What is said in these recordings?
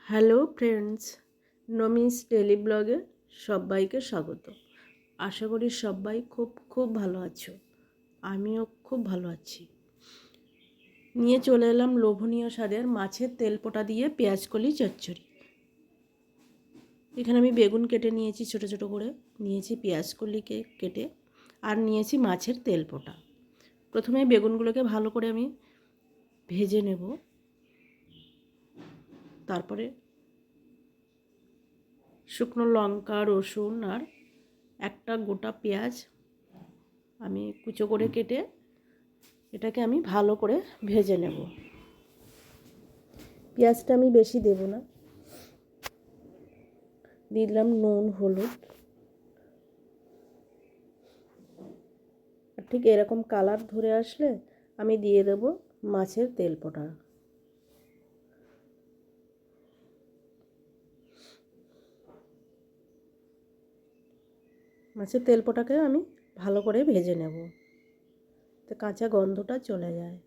Hello friends, নমিস daily ব্লগে সবাইকে স্বাগত। আশা করি সবাই খুব ভালো আছো। আমিও খুব ভালো আছি। নিয়ে চলে এলাম লোভনীয় স্বাদের মাছের তেলপোটা দিয়ে পেঁয়াজকলি চচ্চড়ি। এখানে আমি বেগুন কেটে নিয়েছি, ছোটো ছোটো করে নিয়েছি, পেঁয়াজকলিকে কেটে, আর নিয়েছি মাছের তেলপোটা। প্রথমে বেগুনগুলোকে ভালো করে আমি ভেজে নেব। তারপরে শুকনো লঙ্কা, রসুন আর একটা গোটা পেঁয়াজ আমি কুচো করে কেটে এটাকে আমি ভালো করে ভেজে নেব। পেঁয়াজটা আমি বেশি দেব না, দিয়ে দিলাম নুন, হলুদ। আর ঠিক এরকম কালার ধরে আসলে আমি দিয়ে দেব মাছের তেলপোটা। মাছের তেলপোটাকে আমি ভালো করে ভেজে নেব, তো কাঁচা গন্ধটা চলে যায়।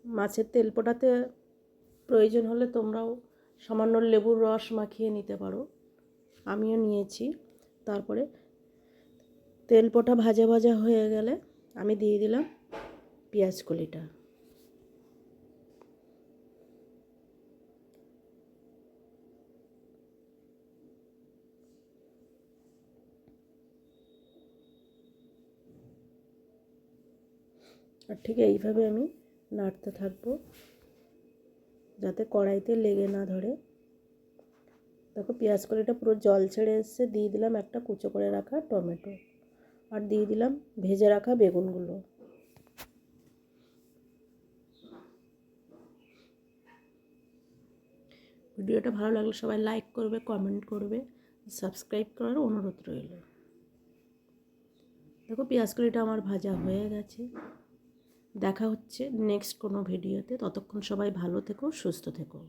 মাছের তেলপোটাতে প্রয়োজন হলে তোমরাও সামান্য লেবুর রস মাখিয়ে নিতে পারো, আমিও নিয়েছি। তারপরে তেলপোটা ভাজা ভাজা হয়ে গেলে আমি দিয়ে দিলাম পেঁয়াজকলিটা। আর ঠিক এইভাবে আমি নাড়তে থাকবো যাতে কড়াইতে লেগে না ধরে। দেখো পেঁয়াজকলিটা পুরো জল ছেড়ে এসছে। দিয়ে দিলাম একটা কুচো করে রাখা টমেটো, আর দিয়ে দিলাম ভেজে রাখা বেগুনগুলো। ভিডিওটা ভালো লাগলে সবাই লাইক করবে, কমেন্ট করবে, সাবস্ক্রাইব করার অনুরোধ রইল। দেখো পেঁয়াজকলিটা আমার ভাজা হয়ে গেছে। দেখা হচ্ছে নেক্সট কোনো ভিডিওতে। ততক্ষণ সবাই ভালো থেকো, সুস্থ থেকো।